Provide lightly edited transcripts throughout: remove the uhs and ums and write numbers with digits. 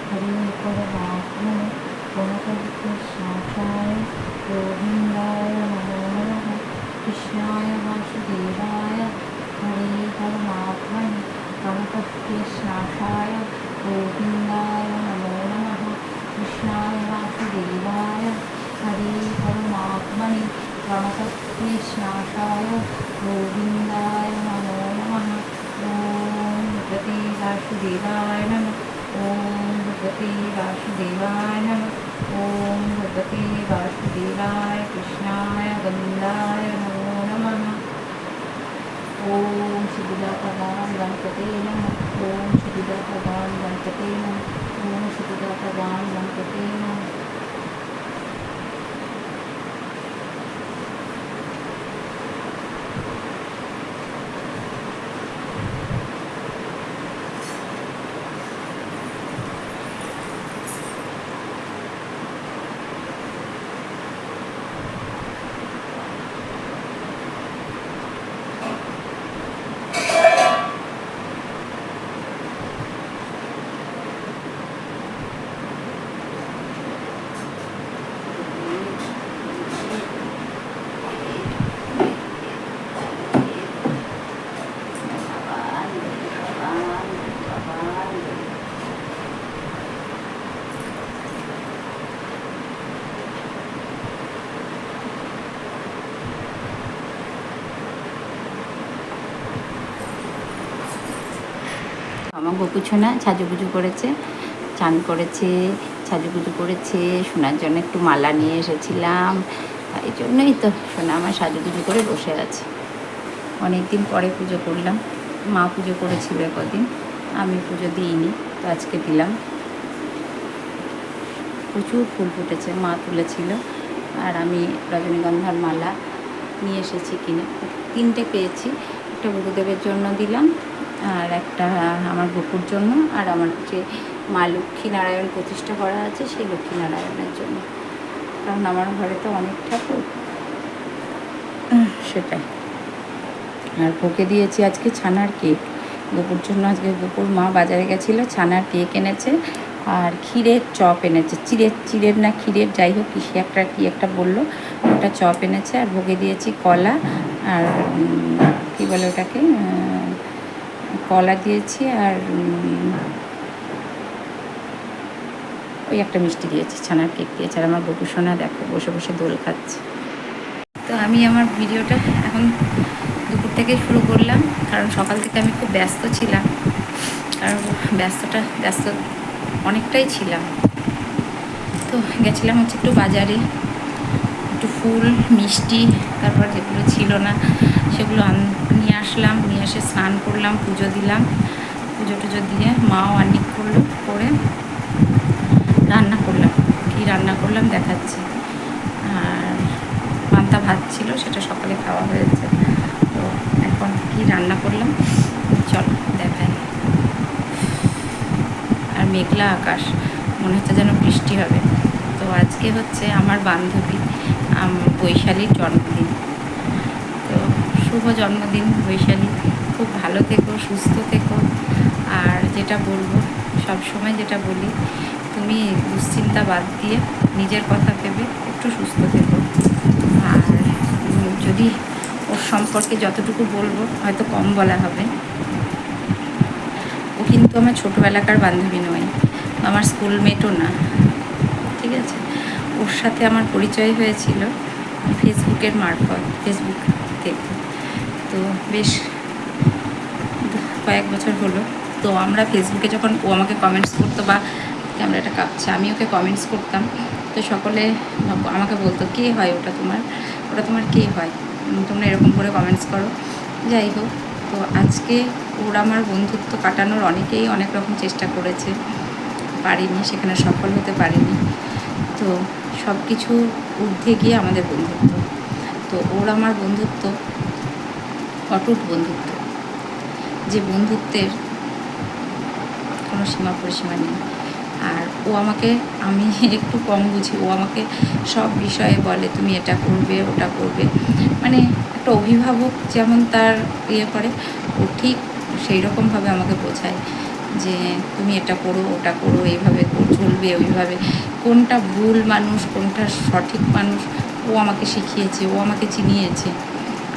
हरे परमात्मने गणपतिकृष्णाय गोविन्दाय नमो नमः। कृष्णाय वासुदेवाय हरे परमात्मने गणपतिकृष्णाय गोविन्दाय नमो नमः। कृष्णाय वासुदेवाय हरे परमात्मने गणपतिकृष्णाय गोविन्दाय नमो नमः। ॐ भगवते वासुदेवाय नमः। ॐ भगवते वासुदेवाय नमः। ॐ भगवते वासुदेवाय कृष्णाय गोविन्दाय नमो नमः। ॐ सिद्धिदाता गणपते नमः। ॐ सिद्धिदाता गणपते नमः। ॐ सिद्धिदाता गणपते नमः। আমার গোপুছনা সাজুগুজু করেছে, চান করেছে, সাজুগুজু করেছে। সোনার জন্য একটু মালা নিয়ে এসেছিলাম, তাই জন্যই তো সোনা আমার সাজুগুজু করে বসে আছে। অনেক দিন পরে পুজো করলাম। মা পুজো করেছিল কদিন, আমি পুজো দিইনি, তো আজকে দিলাম। প্রচুর ফুল ফুটেছে, মা তুলেছিল। আর আমি রজনীগন্ধার মালা নিয়ে এসেছি কিনে, 3টে পেয়েছি। একটা গুরুদেবের জন্য দিলাম, আর একটা আমার গোপুর জন্য, আর আমার যে মা লক্ষ্মীনারায়ণ প্রতিষ্ঠা করা আছে সেই লক্ষ্মীনারায়ণের জন্য। কারণ আমার ঘরে তো অনেক ঠাকুর, সেটাই। আর ভোগে দিয়েছি আজকে ছানার কেক গোপুর জন্য। আজকে গোপুর মা বাজারে গেছিলো, ছানার কেক এনেছে আর ক্ষীরের চপ এনেছে। চিড়ের না ক্ষীরের, যাই হোক কি একটা বললো, ওটা চপ এনেছে। আর ভোগে দিয়েছি কলা আর কী বলে ওটাকে, কলা দিয়েছি আর ওই একটা মিষ্টি দিয়েছি, ছানার কেক দিয়েছে। আর আমার গোপু সোনা দেখো বসে বসে দোল খাচ্ছে। তো আমি আমার ভিডিওটা এখন দুপুর থেকে শুরু করলাম, কারণ সকাল থেকে আমি খুব ব্যস্ত ছিলাম। কারণ ব্যস্ত অনেকটাই ছিলাম। তো গেছিলাম হচ্ছে একটু বাজারে, একটু ফুল মিষ্টি, তারপর যেগুলো ছিল না সেগুলো নিয়ে আসলাম। নিয়ে এসে স্নান করলাম, পুজো দিলাম। পুজো টুজো দিয়ে মাও অনেক করলো, করে রান্না করলাম। কী রান্না করলাম দেখাচ্ছি। আর পান্তা ভাত ছিল, সেটা সকালে খাওয়া হয়েছে। তো এখন কি রান্না করলাম চলো দেখাই। আর মেঘলা আকাশ, মনে হচ্ছে যেন বৃষ্টি হবে। তো আজকে হচ্ছে আমার বান্ধবী বৈশালীর জন্মদিন। তো শুভ জন্মদিন বৈশালী, খুব ভালো থেকো, সুস্থ থেকো। আর যেটা বলবো, সবসময় যেটা বলি, তুমি দুশ্চিন্তা বাদ দিয়ে নিজের কথা ভেবে একটু সুস্থ থেকো। আর যদি ওর সম্পর্কে যতটুকু বলবো হয়তো কম বলা হবে। ও কিন্তু আমার ছোটোবেলাকার বান্ধবী নয়, আমার স্কুলমেটও না, ঠিক আছে। ওর সাথে আমার পরিচয় হয়েছিল ফেসবুকের মারফত, ফেসবুক থেকে। তো বেশ কয়েক বছর হলো। তো আমরা ফেসবুকে যখন ও আমাকে কমেন্টস করতো, বা ক্যামেরাটা কাঁপছে, আমি ওকে কমেন্টস করতাম, তো সকলে আমাকে বলতো কে হয় ওটা তোমার কে হয়, তোমরা এরকম করে কমেন্টস করো। যাই হোক, তো আজকে ওর আমার বন্ধুত্ব কাটানোর অনেকেই অনেক রকম চেষ্টা করেছে, পারিনি, সেখানে সফল হতে পারিনি। তো সব কিছু ঊর্ধ্বে গিয়ে আমাদের বন্ধুত্ব। তো ওর আমার বন্ধুত্ব অটুট বন্ধুত্ব, যে বন্ধুত্বের কোনো সীমা পরিসীমা নেই। আর ও আমাকে, আমি একটু কম বুঝি, ও আমাকে সব বিষয়ে বলে তুমি এটা করবে ওটা করবে, মানে একটা অভিভাবক যেমন তার ইয়ে করে, ও ঠিক সেই রকমভাবে আমাকে বোঝায় যে তুমি এটা করো, ওটা করো, এইভাবে চলবে, ওইভাবে। কোনটা ভুল মানুষ, কোনটা সঠিক মানুষ, ও আমাকে শিখিয়েছে, ও আমাকে চিনিয়েছে।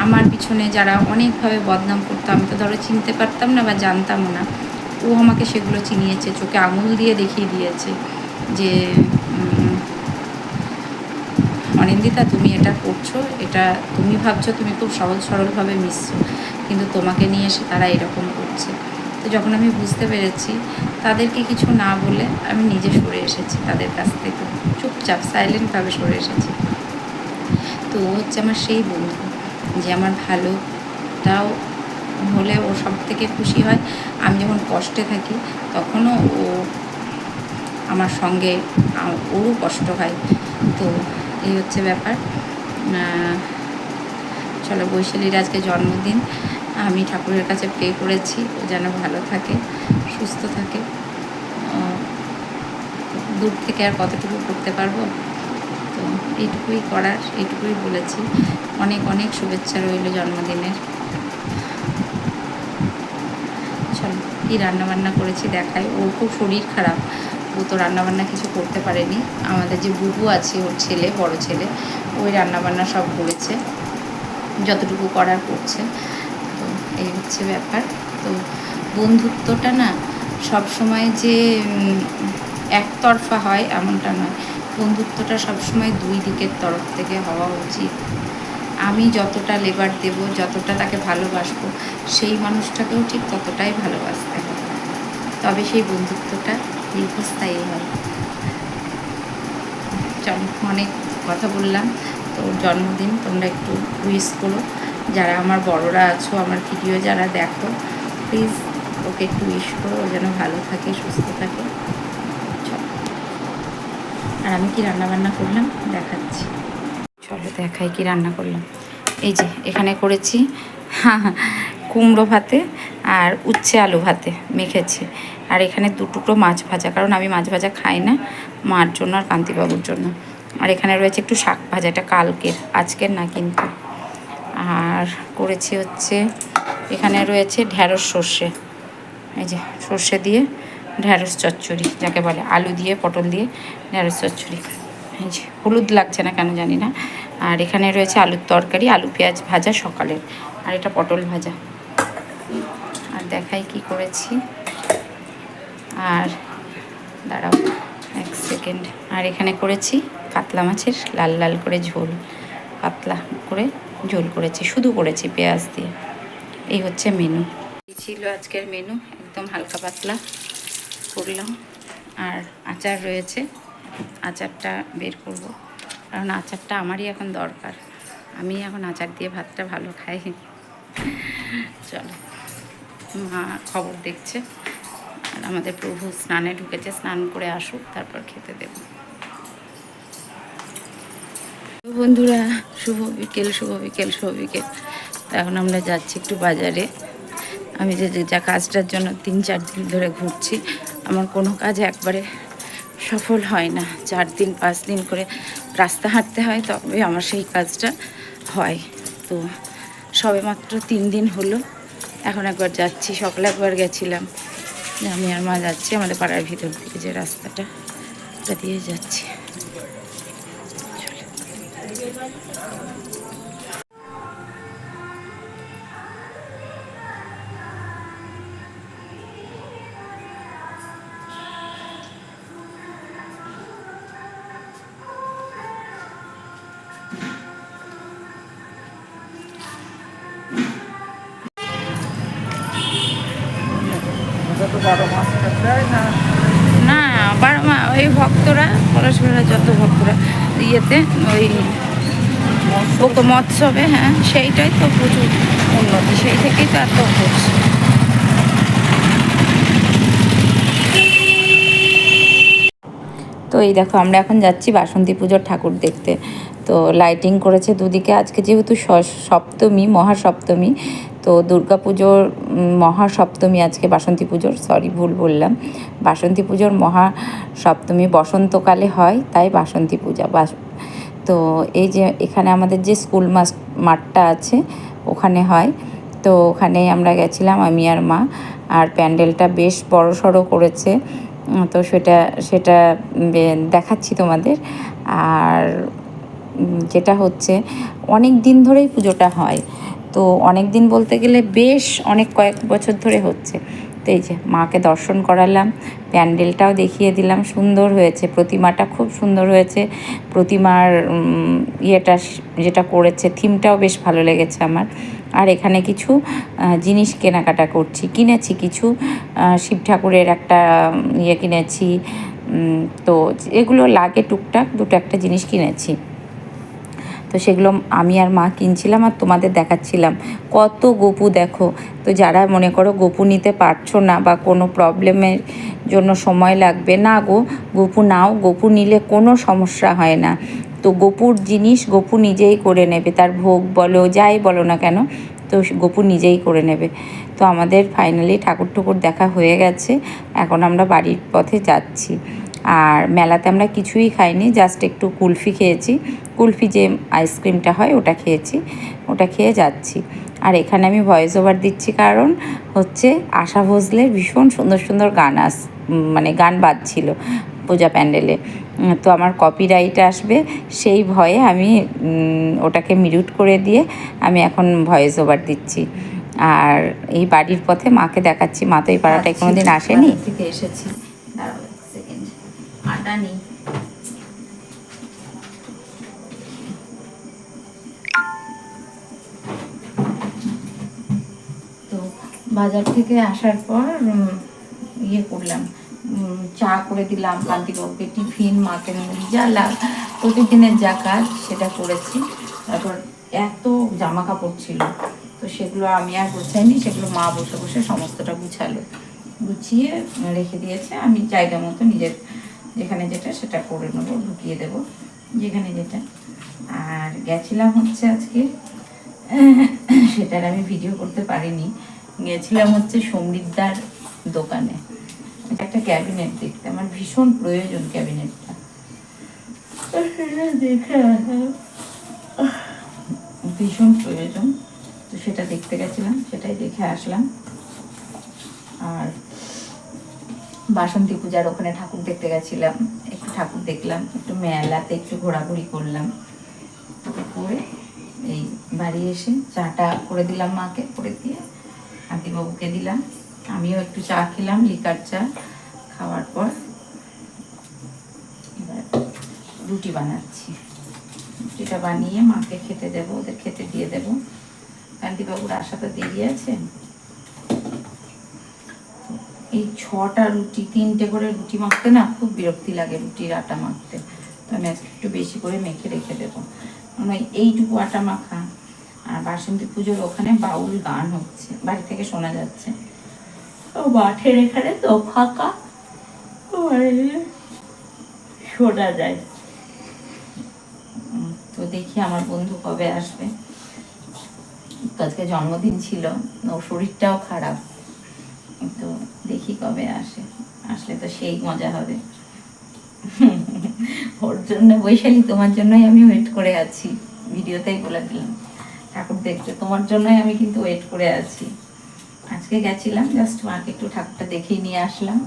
আমার পিছনে যারা অনেকভাবে বদনাম করতো, আমি তো ধরো চিনতে পারতাম না বা জানতামও না, ও আমাকে সেগুলো চিনিয়েছে, চোখে আঙুল দিয়ে দেখিয়ে দিয়েছে যে অনিন্দিতা, তুমি এটা করছো, এটা তুমি ভাবছো তুমি খুব সহজ সরলভাবে মিশছো, কিন্তু তোমাকে নিয়ে এসে তারা এরকম করছে। তো যখন আমি বুঝতে পেরেছি, তাদেরকে কিছু না বলে আমি নিজে সরে এসেছি তাদের কাছ থেকে, চুপচাপ সাইলেন্টভাবে সরে এসেছি। তো ও হচ্ছে আমার সেই বন্ধু যে আমার ভালোটাও হলে ও সব থেকে খুশি হয়। আমি যখন কষ্টে থাকি তখনও ও আমার সঙ্গে, ওরও কষ্ট হয়। তো এই হচ্ছে ব্যাপার। চলো, বৈশালীর আজকে জন্মদিন, আমি ঠাকুরের কাছে প্রে করেছি ও যেন ভালো থাকে, সুস্থ থাকে। দূর থেকে আর কতটুকু করতে পারবো, তো এইটুকুই করার, এইটুকুই বলেছি। অনেক অনেক শুভেচ্ছা রইল জন্মদিনের। চলো, কী রান্নাবান্না করেছি দেখাই। ওর খুব শরীর খারাপ, ও তো রান্নাবান্না কিছু করতে পারেনি। আমাদের যে বুবু আছে, ওর ছেলে, বড় ছেলে, ওই রান্নাবান্না সব করেছে, যতটুকু করার করছে। তো এই হচ্ছে ব্যাপার। তো বন্ধুত্বটা না সব সময় যে একতরফা হয় এমনটা নয়, বন্ধুত্বটা সবসময় দুই দিকের তরফ থেকে হওয়া উচিত। আমি যতটা লেবার দেব, যতটা তাকে ভালোবাসবো, সেই মানুষটাকেও ঠিক ততটাই ভালোবাসতে হবে, তবে সেই বন্ধুত্বটা দীর্ঘস্থায়ী হয়। চল, অনেক কথা বললাম। তো জন্মদিন তোমরা একটু উইশ করো, যারা আমার বড়রা আছো, আমার ভিডিও যারা দেখো, প্লিজ ওকে একটু উইশ করো, ও যেন ভালো থাকে, সুস্থ থাকে। চল, আর আমি কি রান্নাবান্না করলাম দেখাচ্ছি। চলো দেখাই কি রান্না করলাম। এই যে এখানে করেছি কুমড়ো ভাতে আর উচ্ছে আলু ভাতে মেখেছি, আর এখানে 2 টুকরো মাছ ভাজা, কারণ আমি মাছ ভাজা খাই না, মার জন্য আর কান্তিবাবুর জন্য। আর এখানে রয়েছে একটু শাক ভাজা, এটা কালকের, আজকের না কিন্তু। আর করেছি হচ্ছে, এখানে রয়েছে ঢ্যাঁড়স সর্ষে, এই যে সর্ষে দিয়ে ঢ্যাঁড়স চচ্চড়ি যাকে বলে, আলু দিয়ে পটল দিয়ে ঢ্যাঁড়স চচ্চড়ি। এই যে হলুদ লাগছে না কেন জানি না। আর এখানে রয়েছে আলুর তরকারি, আলু পেঁয়াজ ভাজা সকালের, আর এটা পটল ভাজা। আর দেখাই কি করেছি। আর দাঁড়াও 1 সেকেন্ড। আর এখানে করেছি কাতলা মাছের লাল লাল করে ঝোল, পাতলা করে ঝোল করেছি, শুধু করেছি পেঁয়াজ দিয়ে। এই হচ্ছে মেনু, এই ছিল আজকের মেনু, একদম হালকা পাতলা করলাম। আর আচার রয়েছে, আচারটা বের করব, কারণ আচারটা আমারই এখন দরকার, আমি এখন আচার দিয়ে ভাতটা ভালো খাই। চলো, মা খবর দেখছে, আর আমাদের প্রভু স্নানে ঢুকেছে, স্নান করে আসুক তারপর খেতে দেব। বন্ধুরা, শুভ বিকেল, শুভ বিকেল, শুভ বিকেল। এখন আমরা যাচ্ছি একটু বাজারে। আমি যা কাজটার জন্য 3-4 দিন ধরে ঘুরছি, আমার কোনো কাজ একবারে সফল হয় না, 4 দিন 5 দিন করে রাস্তা হাঁটতে হয়, তবে আমার সেই কাজটা হয়। তো সবে মাত্র 3 দিন হলো, এখন একবার যাচ্ছি, সকালে একবার গেছিলাম, আমি আর মা যাচ্ছি আমাদের পাড়ার ভিতর থেকে যে রাস্তাটা, ওটা দিয়ে যাচ্ছি। না, 12 মাস ওই ভক্তরা, পরস্পরা যত ভক্তরা ইয়েতে ওই মৎসবে, হ্যাঁ সেইটাই তো প্রচুর উন্নতি, সেই থেকেই তো এত হচ্ছে। তো এই দেখো, আমরা এখন যাচ্ছি বাসন্তী পুজোর ঠাকুর দেখতে। তো লাইটিং করেছে দুদিকে, আজকে যেহেতু সপ্তমী, মহাসপ্তমী, তো দুর্গা পুজোর মহাসপ্তমী আজকে, বাসন্তী পুজোর, সরি ভুল বললাম, বাসন্তী পুজোর মহাসপ্তমী বসন্তকালে হয়, তাই বাসন্তী পূজা। তো এই যে এখানে আমাদের যে স্কুল মাঠটা আছে ওখানে হয়। তো ওখানে আমরা গেছিলাম আমি আর মা। আর প্যান্ডেলটা বেশ বড়সড় করেছে, তো সেটা সেটা দেখাচ্ছি তোমাদের। আর যেটা হচ্ছে অনেক দিন ধরেই পুজোটা হয়, তো অনেক দিন বলতে গেলে বেশ অনেক কয়েক বছর ধরে হচ্ছে। তো এই যে মাকে দর্শন করালাম, প্যান্ডেলটাও দেখিয়ে দিলাম, সুন্দর হয়েছে, প্রতিমাটা খুব সুন্দর হয়েছে। প্রতিমার ইয়েটা যেটা করেছে থিমটাও বেশ ভালো লেগেছে আমার। আর এখানে কিছু জিনিস কেনাকাটা কিনেছি কিছু শিব ঠাকুরের একটা ইয়ে কিনেছি, তো এগুলো লাগে টুকটাক, দুটো একটা জিনিস কিনেছি। তো সেগুলো আমি আর মা কিনছিলাম আর তোমাদের দেখাচ্ছিলাম। কত গপু দেখো, তো যারা মনে করো গপু নিতে পারছো না বা কোনো প্রবলেমের জন্য সময় লাগবে না গো, গপু নাও, গপু নিলে কোনো সমস্যা হয় না। তো গপুর জিনিস গপু নিজেই করে নেবে, তার ভোগ বলো যাই বলো না কেন, তো গপু নিজেই করে নেবে। তো আমাদের ফাইনালি ঠাকুর ঠুকুর দেখা হয়ে গেছে, এখন আমরা বাড়ির পথে যাচ্ছি। আর মেলাতে আমরা কিছুই খাইনি, জাস্ট একটু কুলফি খেয়েছি, কুলফি যে আইসক্রিমটা হয় ওটা খেয়েছি, ওটা খেয়ে যাচ্ছি। আর এখানে আমি ভয়েস ওভার দিচ্ছি কারণ হচ্ছে আশা ভোসলের ভীষণ সুন্দর সুন্দর গান মানে গান বাজছিল পূজা প্যান্ডেলে। তো আমার কপিরাইট আসবে সেই ভয়ে আমি ওটাকে মিউট করে দিয়ে আমি এখন ভয়েস ওভার দিচ্ছি। আর এই বাড়ির পথে মাকে দেখাচ্ছি, মা তো এই পাড়াটায় কোনো দিন আসেনি, থেকে এসেছি। দাঁড়াও এক সেকেন্ড, আটা নেই। তো বাজার থেকে আসার পর ইয়ে করলাম, চা করে দিলাম কান্তিবাবুকে, টিফিন, মাকে যা প্রতিদিনের যা কাজ সেটা করেছি। তারপর এত জামা কাপড় ছিল, তো সেগুলো আমি আর গুছাইনি, সেগুলো মা বসে বসে সমস্তটা গুছিয়ে রেখে দিয়েছে। আমি জায়গা মতো নিজের যেখানে যেটা সেটা করে নেবো, ঢুকিয়ে দেবো যেখানে যেটা। আর গেছিলাম হচ্ছে আজকে, সেটার আমি ভিডিও করতে পারিনি, গেছিলাম হচ্ছে সমৃদ্ধার দোকানে একটা ক্যাবিনেট দেখতে, আমার ভীষণ প্রয়োজন ক্যাবিনেটটা, দেখে ভীষণ প্রয়োজন, তো সেটা দেখতে গেছিলাম, সেটাই দেখে আসলাম। আর বাসন্তী পূজার ওখানে ঠাকুর দেখতে গেছিলাম, একটু ঠাকুর দেখলাম, একটু মেলাতে একটু ঘোরাঘুরি করলাম, করে এই বাড়ি এসে চাটা করে দিলাম মাকে, করে দিয়ে কান্তিবাবুকে দিলাম, আমিও একটু চা খেলাম, লিকার চা। খাওয়ার পর এবার রুটি বানাচ্ছি, রুটিটা বানিয়ে মাকে খেতে দেবো, ওদের খেতে দিয়ে দেবো। কান্তিবাবুর আসা তো দেরি আছে। এই 6টা রুটি, 3টে করে রুটি মাখতে না খুব বিরক্তি লাগে, রুটির আটা মাখতে, তো আমি আজকে একটু বেশি করে মেখে রেখে দেবো। এইটুকু আটা মাখা। আর বাসন্তী পুজোর ওখানে বাউল গান হচ্ছে, বাড়ি থেকে শোনা যাচ্ছে, ও মাঠের এখানে তো ফাঁকা, শোনা যায়। তো দেখি আমার বন্ধু কবে আসবে, তো আজকে জন্মদিন ছিল, ওর শরীরটাও খারাপ, তো দেখি কবে আসলে তো সেই মজা হবে। ওর জন্য বৈশালী, তোমার জন্যই আমি ওয়েট করে আছি, ভিডিওতেই বলে দিলাম, ঠাকুর দেখতে তোমার জন্যই আমি কিন্তু ওয়েট করে আছি। আজকে গেছিলাম জাস্ট মাকে একটু ঠাকুরটা দেখিয়ে নিয়ে আসলাম,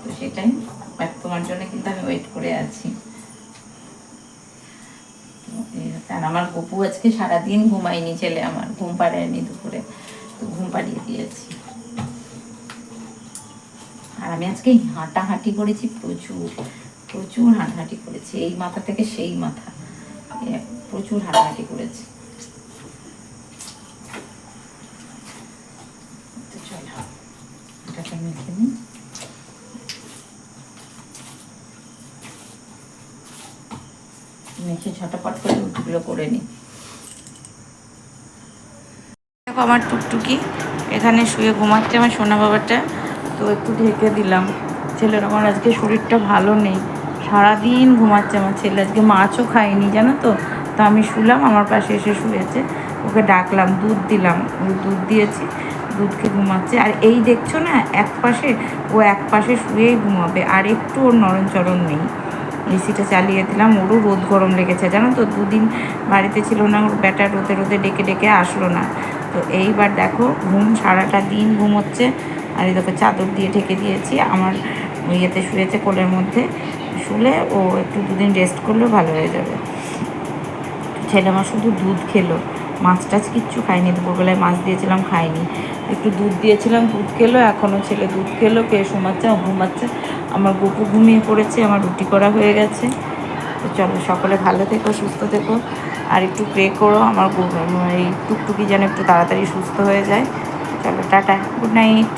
তো সেটাই, বাট তোমার জন্য কিন্তু আমি ওয়েট করে আছি। আর আমার গপু আজকে সারাদিন ঘুমায়নি, ছেলে আমার ঘুম পাড়ায়নি দুপুরে, তো ঘুম পাড়িয়ে দিয়েছি। আর আমি আজকে হাঁটাহাঁটি করেছি, প্রচুর প্রচুর হাঁটাহাঁটি করেছি, এই মাথা থেকে সেই মাথা, প্রচুর হাঁটাহাঁটি করেছি। চলো এটাকে মেখে নিই, মেখে ঝটাপট করে রুটিগুলো করে নিই। দেখো আমার টুকটুকি এখানে শুয়ে ঘুমাচ্ছে, আমার সোনা বাবাটা, তো একটু ঢেকে দিলাম। ছেলের আমার আজকে শরীরটা ভালো নেই, সারাদিন ঘুমাচ্ছে আমার ছেলে, আজকে মাছও খায়নি জানো তো। তো আমি শুলাম, আমার পাশে এসে শুয়েছে, ওকে ডাকলাম, দুধ দিলাম, দুধ দিয়েছি, দুধ খেয়ে ঘুমাচ্ছে। আর এই দেখছো না, এক পাশে শুয়েই ঘুমাবে, আর একটু ওর নরণচরণ নেই। এসিটা চালিয়ে দিলাম, ওরও রোদ গরম লেগেছে জানো তো, 2 দিন বাড়িতে ছিল না, ওর ব্যাটা রোদে রোদে ডেকে ডেকে আসলো না, তো এইবার দেখো ঘুম সারাটা দিন ঘুম হচ্ছে। আর এই দেখো চাদর দিয়ে ঢেকে দিয়েছি, আমার ইয়েতে শুয়েছে কোলের মধ্যে, শুলে ও একটু দুদিন রেস্ট করলেও ভালো হয়ে যাবে। ছেলে আমার শুধু দুধ খেলো, মাছ টাছ কিচ্ছু খায়নি, দুপুরবেলায় মাছ দিয়েছিলাম খায়নি, একটু দুধ দিয়েছিলাম দুধ খেলো, এখনও ছেলে দুধ খেলো, কে ঘুমাচ্ছে, ঘুমাচ্ছে। আমার গপু ঘুমিয়ে পড়েছে, আমার রুটি করা হয়ে গেছে। তো চলো, সকলে ভালো থেকো, সুস্থ থেকো, আর একটু প্রে করো আমার এই টুকটুকি যেন একটু তাড়াতাড়ি সুস্থ হয়ে যায়। চলো টাটা, গুড নাইট।